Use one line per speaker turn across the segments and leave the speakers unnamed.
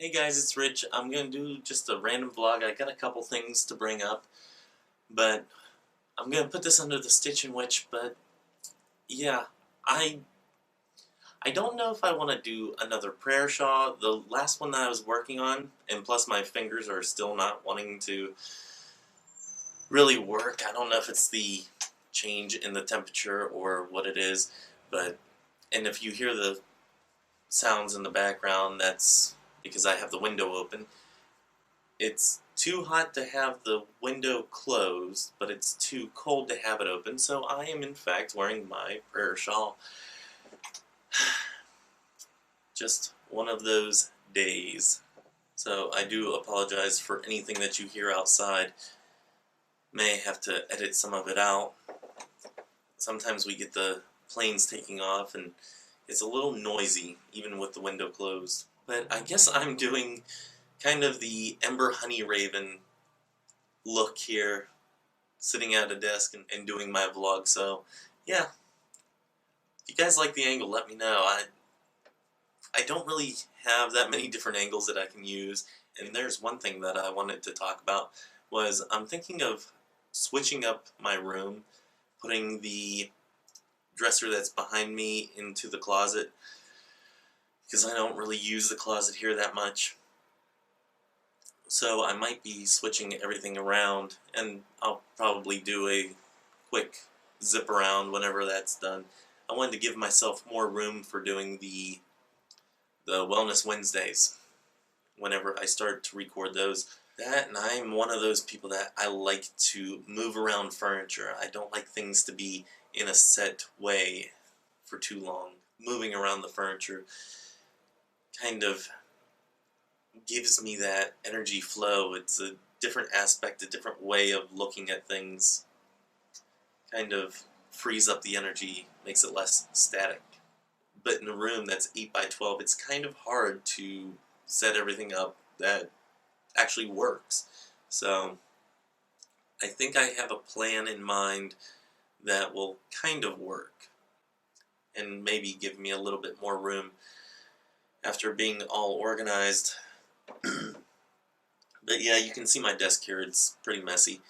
Hey guys, it's Rich. I'm gonna do just a random vlog. I got a couple things to bring up, but I'm gonna put this under the Stitch and Witch, but yeah, I I don't know if I want to do another prayer shawl. The last one that I was working on, and plus my fingers are still not wanting to really work. I don't know if it's the change in the temperature or what it is, but and if you hear the sounds in the background, that's because I have the window open. It's too hot to have the window closed, but it's too cold to have it open, so I am in fact wearing my prayer shawl. Just one of those days. So I do apologize for anything that you hear outside. May have to edit some of it out. Sometimes we get the planes taking off and it's a little noisy, even with the window closed. But I guess I'm doing kind of the Ember Honey Raven look here, sitting at a desk and doing my vlog. So yeah, if you guys like the angle, let me know. I don't really have that many different angles that I can use, and there's one thing that I wanted to talk about was I'm thinking of switching up my room, putting the dresser that's behind me into the closet, because I don't really use the closet here that much. So I might be switching everything around, and I'll probably do a quick zip around whenever that's done. I wanted to give myself more room for doing the Wellness Wednesdays whenever I start to record those. That, and I'm one of those people that I like to move around furniture. I don't like things to be in a set way for too long. Moving around the furniture kind of gives me that energy flow. It's a different aspect, a different way of looking at things. Kind of frees up the energy, makes it less static. But in a room that's 8 by 12, it's kind of hard to set everything up that actually works. So I think I have a plan in mind that will kind of work and maybe give me a little bit more room after being all organized. But yeah, you can see my desk here. It's pretty messy.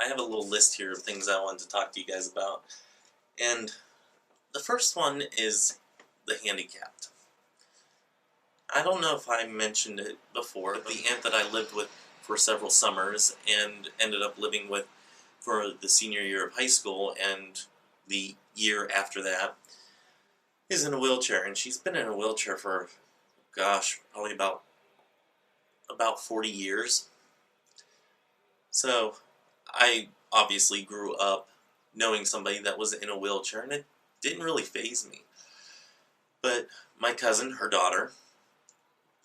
I have a little list here of things I wanted to talk to you guys about. And the first one is the handicapped. I don't know if I mentioned it before, but the aunt that I lived with for several summers and ended up living with for the senior year of high school and the year after that is in a wheelchair, and she's been in a wheelchair for, gosh, probably about 40 years. So I obviously grew up knowing somebody that was in a wheelchair, and it didn't really faze me. But my cousin, her daughter,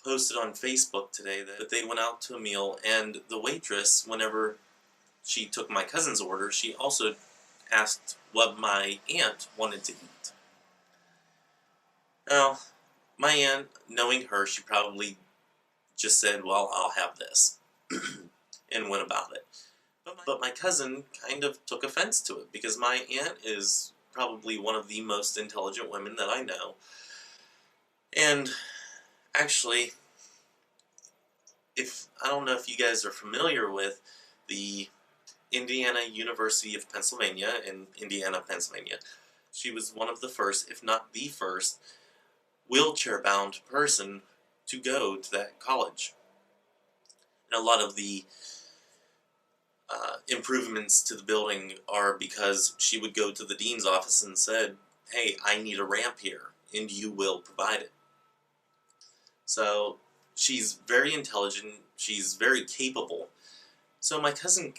posted on Facebook today that they went out to a meal, and the waitress, whenever she took my cousin's order, she also asked what my aunt wanted to eat. Now, my aunt, knowing her, she probably just said, well, I'll have this, and went about it. But my cousin kind of took offense to it, because my aunt is probably one of the most intelligent women that I know. And actually, I don't know if you guys are familiar with the Indiana University of Pennsylvania in Indiana, Pennsylvania. She was one of the first, if not the first, wheelchair-bound person to go to that college. And a lot of the improvements to the building are because she would go to the dean's office and said, hey, I need a ramp here, and you will provide it. So she's very intelligent, she's very capable. So my cousin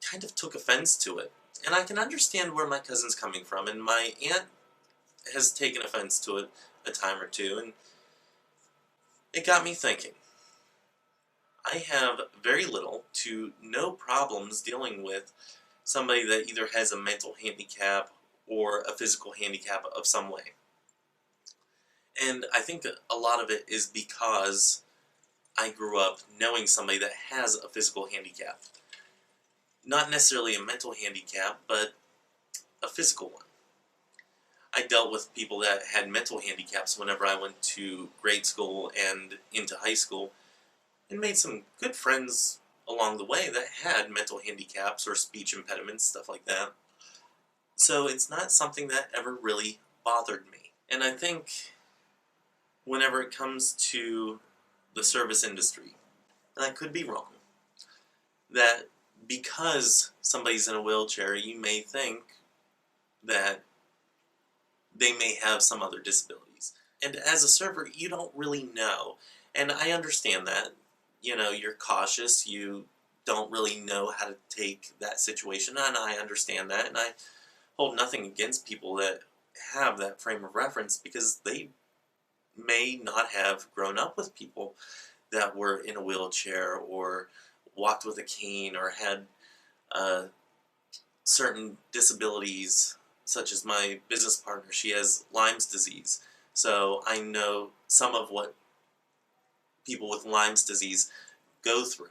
kind of took offense to it. And I can understand where my cousin's coming from, and my aunt has taken offense to it a time or two, and it got me thinking. I have very little to no problems dealing with somebody that either has a mental handicap or a physical handicap of some way. And I think a lot of it is because I grew up knowing somebody that has a physical handicap. Not necessarily a mental handicap, but a physical one. I dealt with people that had mental handicaps whenever I went to grade school and into high school, and made some good friends along the way that had mental handicaps or speech impediments, stuff like that. So it's not something that ever really bothered me. And I think whenever it comes to the service industry, and I could be wrong, that because somebody's in a wheelchair, you may think that they may have some other disabilities. And as a server, you don't really know. And I understand that. You know, you're cautious, you don't really know how to take that situation, and I understand that, and I hold nothing against people that have that frame of reference because they may not have grown up with people that were in a wheelchair or walked with a cane or had certain disabilities, such as my business partner. She has Lyme's disease. So I know some of what people with Lyme's disease go through.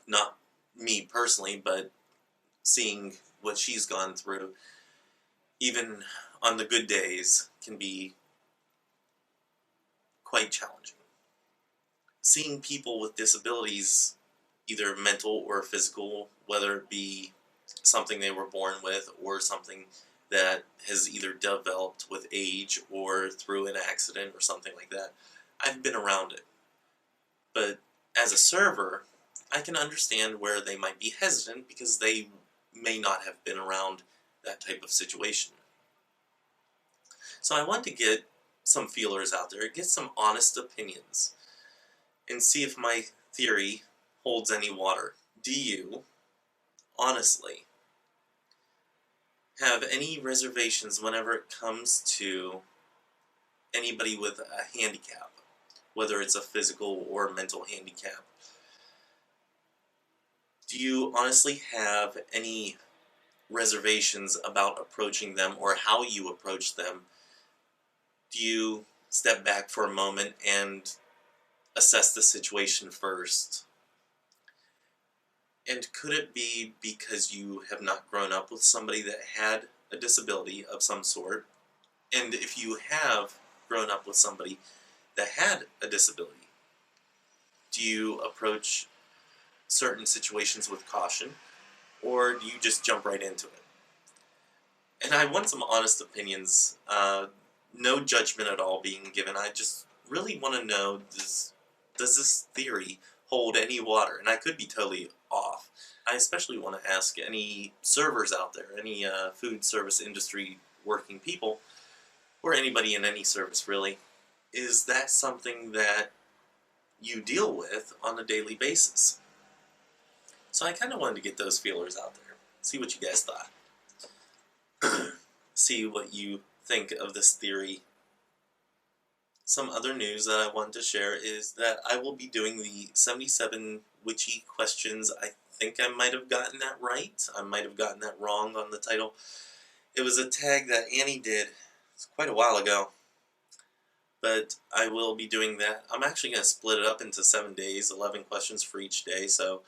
Not me personally, but seeing what she's gone through, even on the good days, can be quite challenging. Seeing people with disabilities, either mental or physical, whether it be something they were born with or something that has either developed with age or through an accident or something like that, I've been around it. But as a server, I can understand where they might be hesitant because they may not have been around that type of situation. So I want to get some feelers out there, get some honest opinions, and see if my theory holds any water. Do you, honestly, have any reservations whenever it comes to anybody with a handicap, whether it's a physical or mental handicap? Do you honestly have any reservations about approaching them or how you approach them? Do you step back for a moment and assess the situation first? And could it be because you have not grown up with somebody that had a disability of some sort? And if you have grown up with somebody that had a disability, do you approach certain situations with caution, or do you just jump right into it? And I want some honest opinions, no judgment at all being given. I just really want to know, does this theory hold any water? And I could be totally off. I especially want to ask any servers out there, any food service industry working people, or anybody in any service really, is that something that you deal with on a daily basis? So I kind of wanted to get those feelers out there, see what you guys thought. See what you think of this theory. Some other news that I wanted to share is that I will be doing the 77 witchy questions. I think I might have gotten that right. I might have gotten that wrong on the title. It was a tag that Annie did. It's quite a while ago. But I will be doing that. I'm actually going to split it up into 7 days, 11 questions for each day. So,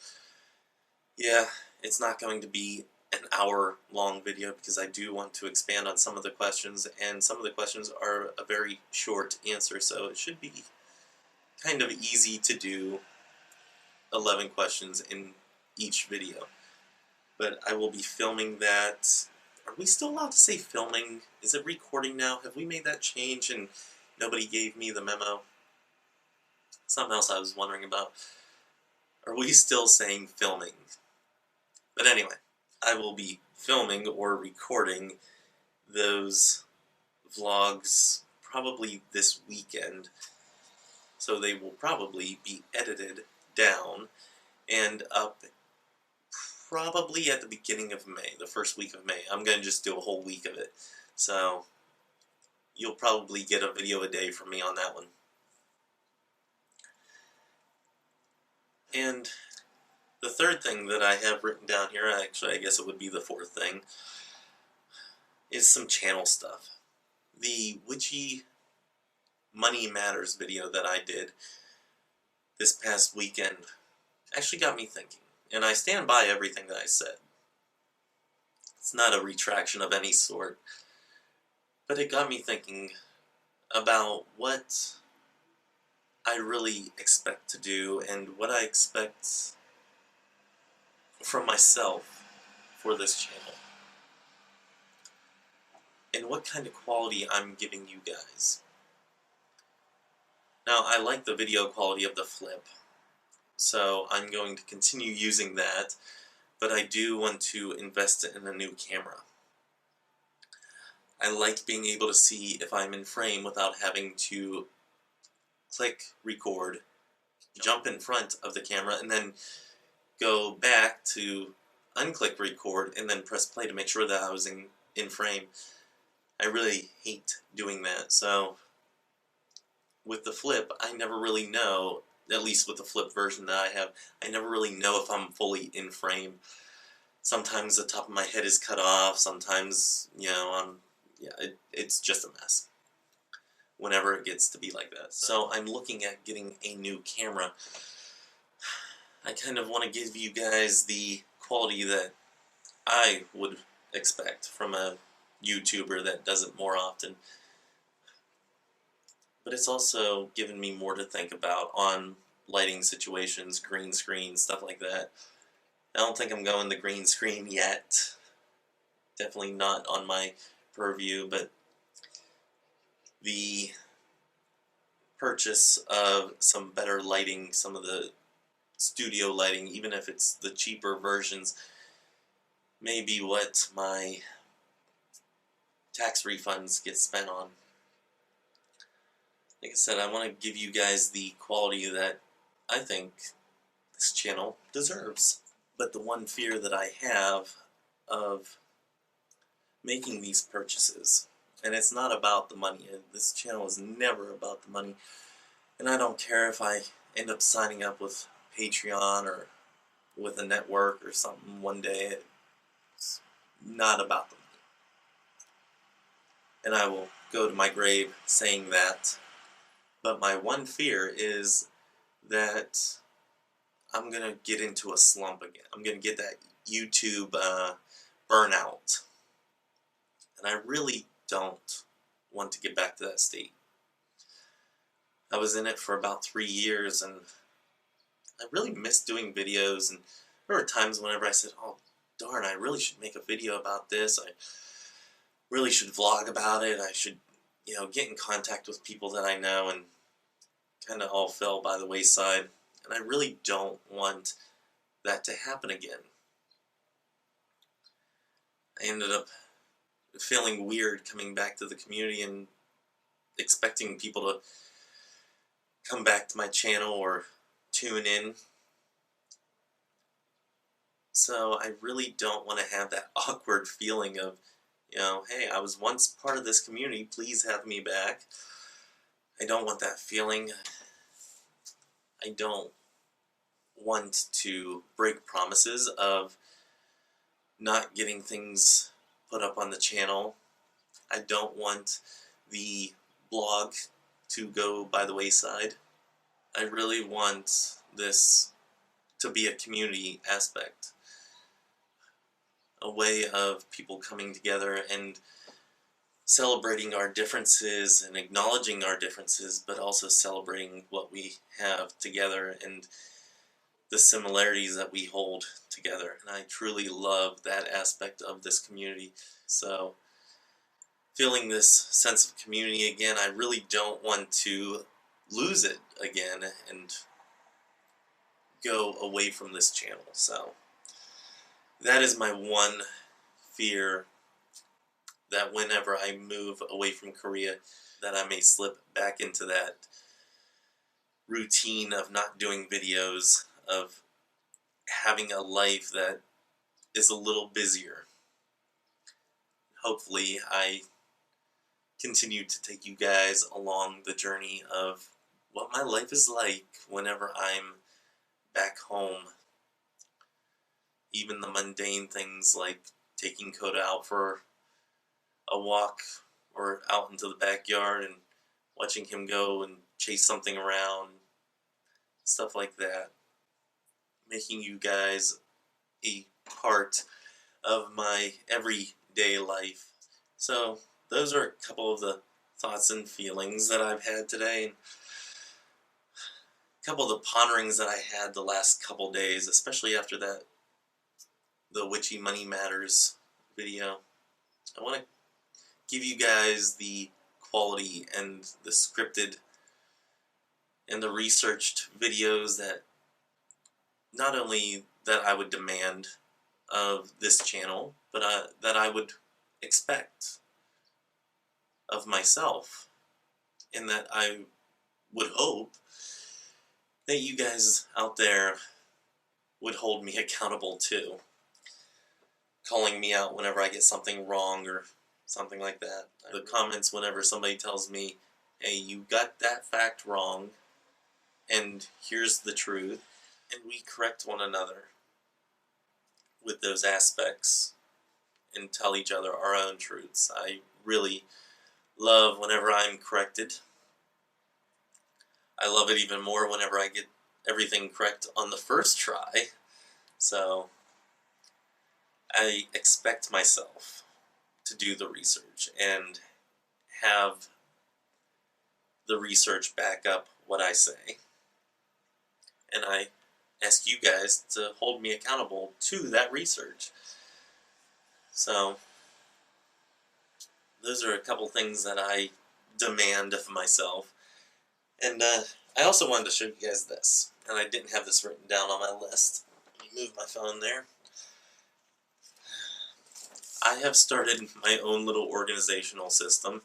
yeah, it's not going to be an hour-long video because I do want to expand on some of the questions, and some of the questions are a very short answer, so it should be kind of easy to do 11 questions in each video. But I will be filming that. Are we still allowed to say filming? Is it recording now? Have we made that change and nobody gave me the memo? Something else I was wondering about. Are we still saying filming? But anyway, I will be filming or recording those vlogs probably this weekend, so they will probably be edited down and up probably at the beginning of May, the first week of May. I'm going to just do a whole week of it, so you'll probably get a video a day from me on that one. And the third thing that I have written down here, actually I guess it would be the fourth thing, is some channel stuff. The Witchy Money Matters video that I did this past weekend actually got me thinking, and I stand by everything that I said. It's not a retraction of any sort, but it got me thinking about what I really expect to do and what I expect from myself for this channel. And what kind of quality I'm giving you guys. Now, I like the video quality of the flip, so I'm going to continue using that, but I do want to invest in a new camera. I like being able to see if I'm in frame without having to click record, jump in front of the camera, and then go back to unclick record and then press play to make sure that I was in frame. I really hate doing that, so with the flip, I never really know, at least with the flip version that I have, I never really know if I'm fully in frame. Sometimes the top of my head is cut off, sometimes, you know, it's just a mess whenever it gets to be like that. So I'm looking at getting a new camera. I kind of want to give you guys the quality that I would expect from a YouTuber that does it more often. But it's also given me more to think about on lighting situations, green screen, stuff like that. I don't think I'm going the green screen yet. Definitely not on my purview, but the purchase of some better lighting, some of the studio lighting, even if it's the cheaper versions, may be what my tax refunds get spent on. Like I said, I want to give you guys the quality that I think this channel deserves. But the one fear that I have of making these purchases, and it's not about the money, this channel is never about the money, and I don't care if I end up signing up with Patreon or with a network or something one day, it's not about the money. And I will go to my grave saying that. But my one fear is that I'm going to get into a slump again. I'm going to get that YouTube burnout. And I really don't want to get back to that state. I was in it for about 3 years and I really missed doing videos. And there were times whenever I said, oh darn, I really should make a video about this. I really should vlog about it. I should, you know, get in contact with people that I know, and kind of all fell by the wayside, and I really don't want that to happen again. I ended up feeling weird coming back to the community and expecting people to come back to my channel or tune in. So I really don't want to have that awkward feeling of, you know, hey, I was once part of this community, please have me back. I don't want that feeling. I don't want to break promises of not getting things put up on the channel. I don't want the blog to go by the wayside. I really want this to be a community aspect, a way of people coming together and celebrating our differences and acknowledging our differences, but also celebrating what we have together and the similarities that we hold together. And I truly love that aspect of this community. So feeling this sense of community again, I really don't want to lose it again and go away from this channel. So that is my one fear, that whenever I move away from Korea, that I may slip back into that routine of not doing videos, of having a life that is a little busier. Hopefully I continue to take you guys along the journey of what my life is like whenever I'm back home. Even the mundane things like taking Coda out for a walk or out into the backyard and watching him go and chase something around, stuff like that. Making you guys a part of my everyday life. So those are a couple of the thoughts and feelings that I've had today. couple of the ponderings that I had the last couple days, especially after the Witchy Money Matters video. I want to give you guys the quality and the scripted and the researched videos that not only that I would demand of this channel, but that I would expect of myself, and that I would hope that you guys out there would hold me accountable too, calling me out whenever I get something wrong or something like that. The comments whenever somebody tells me, hey, you got that fact wrong, and here's the truth, and we correct one another with those aspects and tell each other our own truths. I really love whenever I'm corrected. I love it even more whenever I get everything correct on the first try. So I expect myself to do the research and have the research back up what I say. And I ask you guys to hold me accountable to that research. So those are a couple things that I demand of myself. And I also wanted to show you guys this, and I didn't have this written down on my list. Let me move my phone there. I have started my own little organizational system.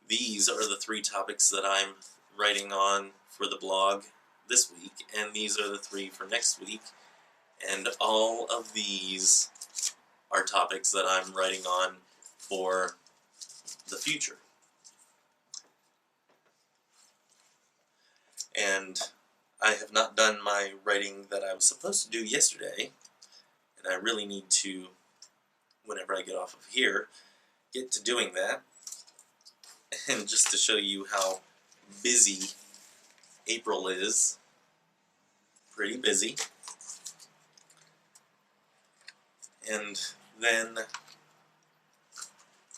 These are the 3 topics that I'm writing on for the blog this week, and these are the 3 for next week. And all of these are topics that I'm writing on for the future. And I have not done my writing that I was supposed to do yesterday, and I really need to, whenever I get off of here, get to doing that. And just to show you how busy April is, pretty busy. And then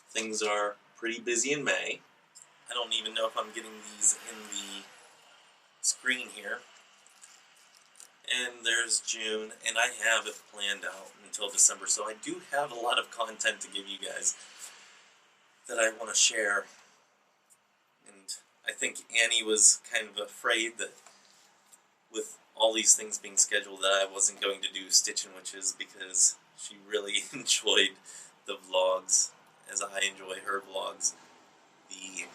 things are pretty busy in May. I don't even know if I'm getting these in the screen here. And there's June, and I have it planned out until December, so I do have a lot of content to give you guys that I want to share. And I think Annie was kind of afraid that with all these things being scheduled that I wasn't going to do Stitchin' Witches, because she really enjoyed the vlogs as I enjoy her vlogs. The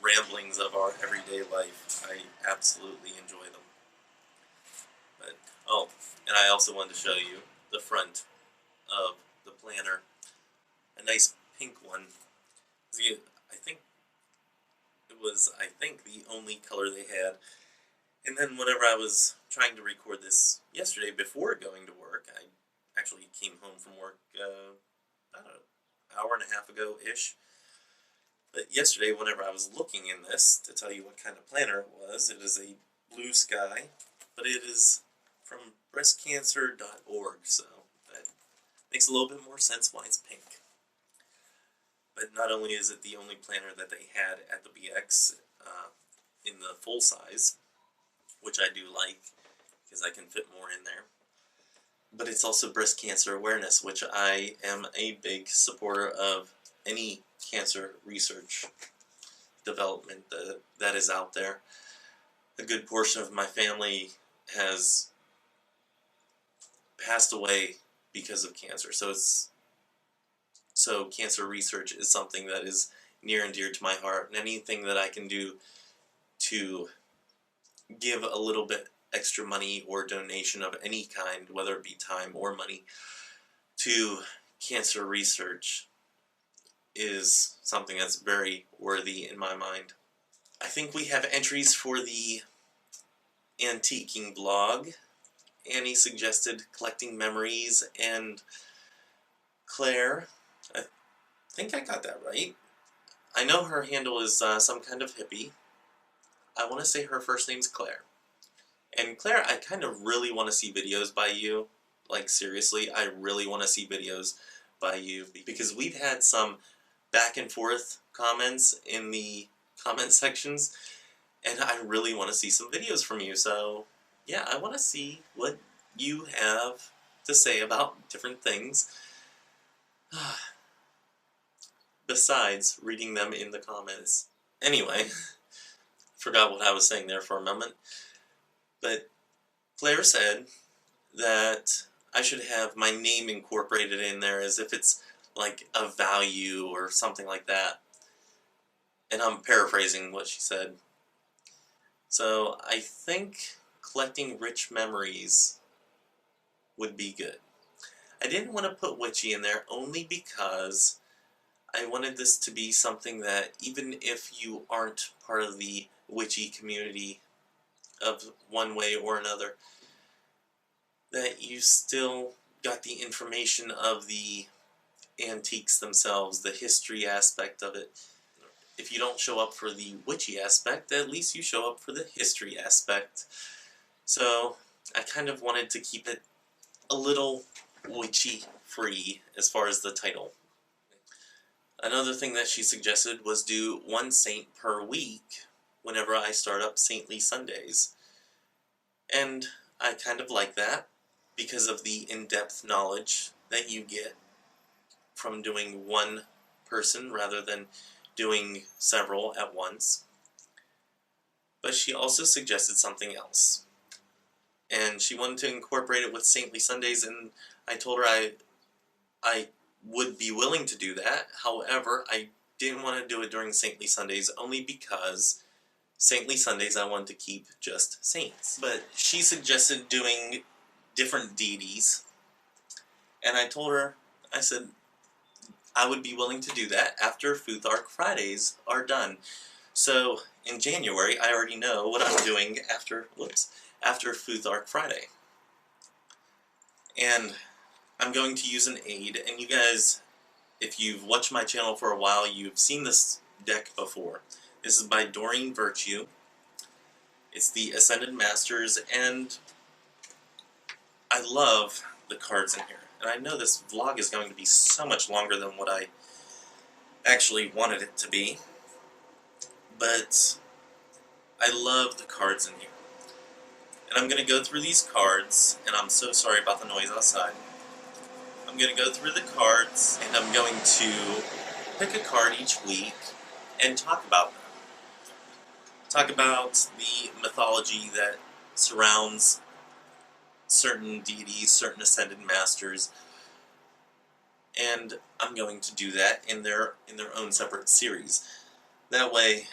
ramblings of our everyday life, I absolutely enjoy them. But, oh, and I also wanted to show you the front of the planner. A nice pink one. See, I think it was, the only color they had. And then whenever I was trying to record this yesterday before going to work, I actually came home from work, I don't know, hour and a half ago-ish. But yesterday, whenever I was looking in this, to tell you what kind of planner it was, it is a blue sky, but it is from breastcancer.org, so that makes a little bit more sense why it's pink. But not only is it the only planner that they had at the BX in the full size, which I do like, because I can fit more in there, but it's also breast cancer awareness, which I am a big supporter of any cancer research development that is out there. A good portion of my family has passed away because of cancer, so cancer research is something that is near and dear to my heart, and anything that I can do to give a little bit extra money or donation of any kind, whether it be time or money, to cancer research is something that's very worthy in my mind. I think we have entries for the antiquing blog. Annie suggested collecting memories, and Claire, I think I got that right. I know her handle is some kind of hippie. I want to say her first name's Claire. And Claire, I kind of really want to see videos by you. Like, seriously, I really want to see videos by you, because we've had some back and forth comments in the comment sections, and I really want to see some videos from you. So yeah, I want to see what you have to say about different things besides reading them in the comments. Anyway, forgot what I was saying there for a moment, but Claire said that I should have my name incorporated in there as if it's like a value or something like that. And I'm paraphrasing what she said. So I think collecting rich memories would be good. I didn't want to put witchy in there only because I wanted this to be something that even if you aren't part of the witchy community of one way or another, that you still got the information of the antiques themselves, the history aspect of it. If you don't show up for the witchy aspect, at least you show up for the history aspect. So I kind of wanted to keep it a little witchy free as far as the title. Another thing that she suggested was do one saint per week whenever I start up Saintly Sundays. And I kind of like that because of the in-depth knowledge that you get from doing one person rather than doing several at once. But she also suggested something else. And she wanted to incorporate it with Saintly Sundays, and I told her I would be willing to do that. However, I didn't want to do it during Saintly Sundays only because Saintly Sundays I wanted to keep just saints. But she suggested doing different deities, and I told her, I said, I would be willing to do that after Futhark Fridays are done. So in January, I already know what I'm doing after Futhark Friday. And I'm going to use an aid, and you guys, if you've watched my channel for a while, you've seen this deck before. This is by Doreen Virtue. It's the Ascended Masters, and I love the cards in here. And I know this vlog is going to be so much longer than what I actually wanted it to be, but I love the cards in here. And I'm going to go through these cards, and I'm so sorry about the noise outside. I'm going to go through the cards, and I'm going to pick a card each week and talk about them. Talk about the mythology that surrounds certain deities, certain ascended masters, and I'm going to do that in their own separate series. That way,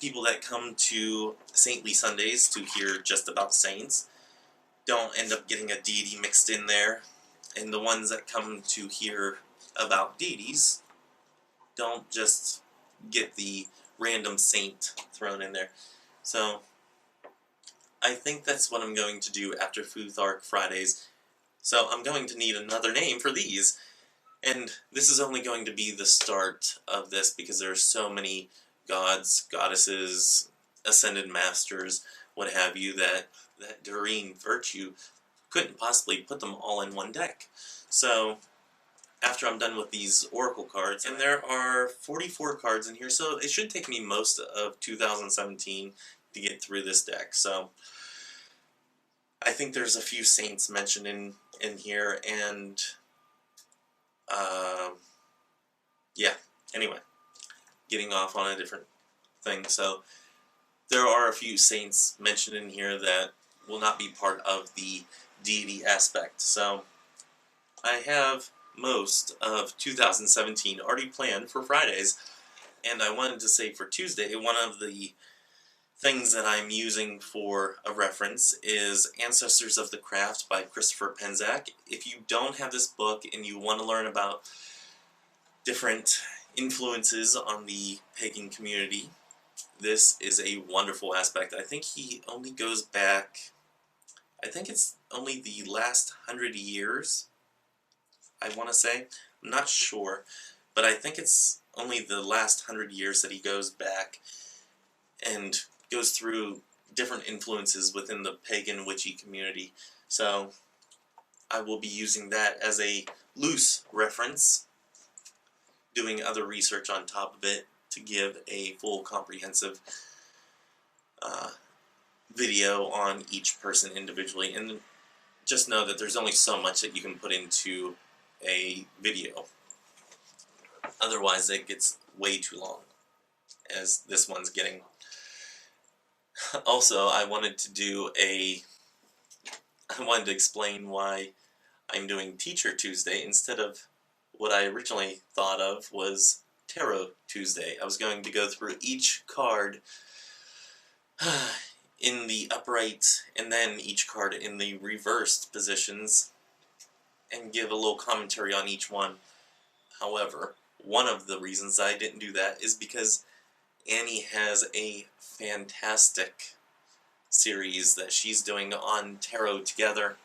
people that come to Saintly Sundays to hear just about saints don't end up getting a deity mixed in there, and the ones that come to hear about deities don't just get the random saint thrown in there. So I think that's what I'm going to do after Futhark Fridays. So I'm going to need another name for these. And this is only going to be the start of this because there are so many gods, goddesses, ascended masters, what have you, that Doreen Virtue couldn't possibly put them all in one deck. So after I'm done with these oracle cards, and there are 44 cards in here, so it should take me most of 2017 to get through this deck. So I think there's a few saints mentioned in here, and yeah, anyway, getting off on a different thing. So there are a few saints mentioned in here that will not be part of the deity aspect. So I have most of 2017 already planned for Fridays, and I wanted to say for Tuesday, one of the things that I'm using for a reference is Ancestors of the Craft by Christo-Pagan. If you don't have this book and you want to learn about different influences on the pagan community, this is a wonderful aspect. I think he only goes back, I think it's only the last 100 years, I want to say. I'm not sure, but I think it's only the last 100 years that he goes back and goes through different influences within the pagan witchy community. So I will be using that as a loose reference, doing other research on top of it to give a full comprehensive video on each person individually, and just know that there's only so much that you can put into a video. Otherwise, it gets way too long, as this one's getting. Also, I wanted to explain why I'm doing Teacher Tuesday instead of what I originally thought of was Tarot Tuesday. I was going to go through each card in the upright and then each card in the reversed positions and give a little commentary on each one. However, one of the reasons I didn't do that is because Annie has a fantastic series that she's doing on tarot together,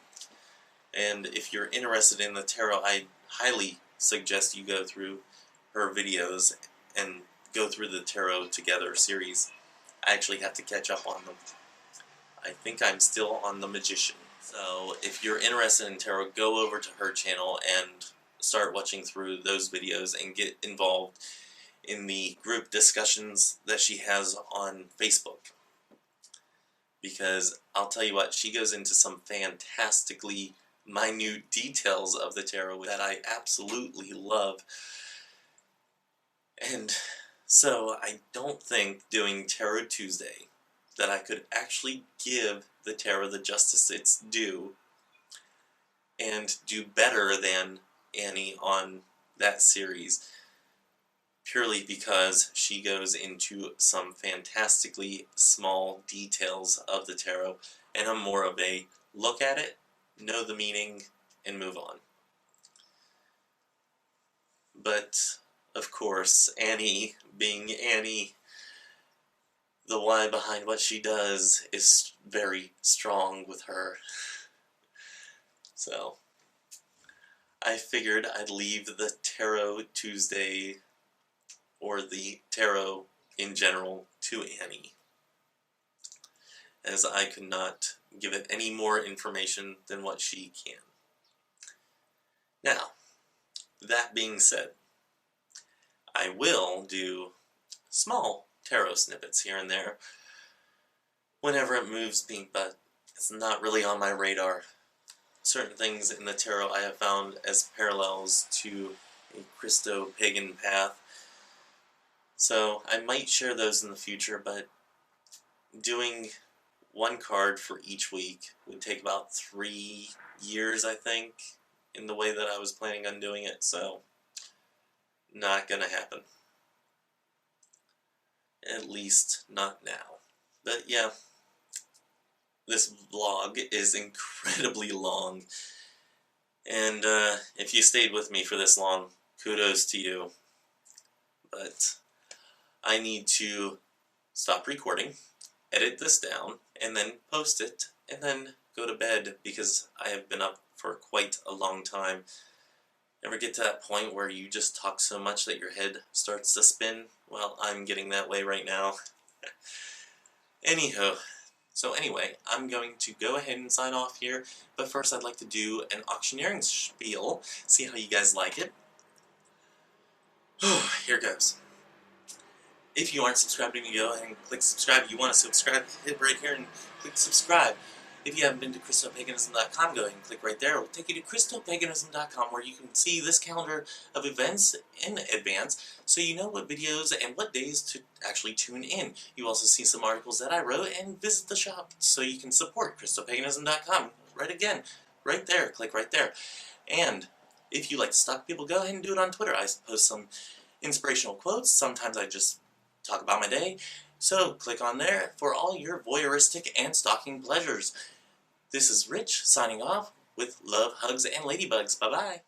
and if you're interested in the tarot, I highly suggest you go through her videos and go through the Tarot Together series. I actually have to catch up on them. I think I'm still on the Magician. So if you're interested in tarot, go over to her channel and start watching through those videos and get involved in the group discussions that she has on Facebook. Because I'll tell you what, she goes into some fantastically minute details of the tarot that I absolutely love. And so I don't think doing Tarot Tuesday that I could actually give the tarot the justice it's due and do better than Annie on that series, purely because she goes into some fantastically small details of the tarot, and I'm more of a look at it, know the meaning, and move on. But, of course, Annie, being Annie, the why behind what she does is very strong with her. So, I figured I'd leave the Tarot Tuesday, or the tarot in general, to Annie, as I could not give it any more information than what she can. Now, that being said, I will do small tarot snippets here and there whenever it moves me, but it's not really on my radar. Certain things in the tarot I have found as parallels to a Christo-Pagan path, so I might share those in the future, but doing one card for each week would take about 3 years, I think, in the way that I was planning on doing it, so not gonna happen. At least not now. But yeah, this vlog is incredibly long, and if you stayed with me for this long, kudos to you. But I need to stop recording, edit this down, and then post it, and then go to bed, because I have been up for quite a long time. Ever get to that point where you just talk so much that your head starts to spin? Well, I'm getting that way right now. Anywho, so anyway, I'm going to go ahead and sign off here, but first I'd like to do an auctioneering spiel, see how you guys like it. Here goes. If you aren't subscribed to me, go ahead and click subscribe. If you want to subscribe, hit right here and click subscribe. If you haven't been to Christo-Paganism.com, go ahead and click right there. It will take you to Christo-Paganism.com, where you can see this calendar of events in advance, so you know what videos and what days to actually tune in. You also see some articles that I wrote, and visit the shop so you can support Christo-Paganism.com. Right there, click right there. And if you like to stalk people, go ahead and do it on Twitter. I post some inspirational quotes. Sometimes I just talk about my day. So click on there for all your voyeuristic and stalking pleasures. This is Rich, signing off with love, hugs, and ladybugs. Bye-bye.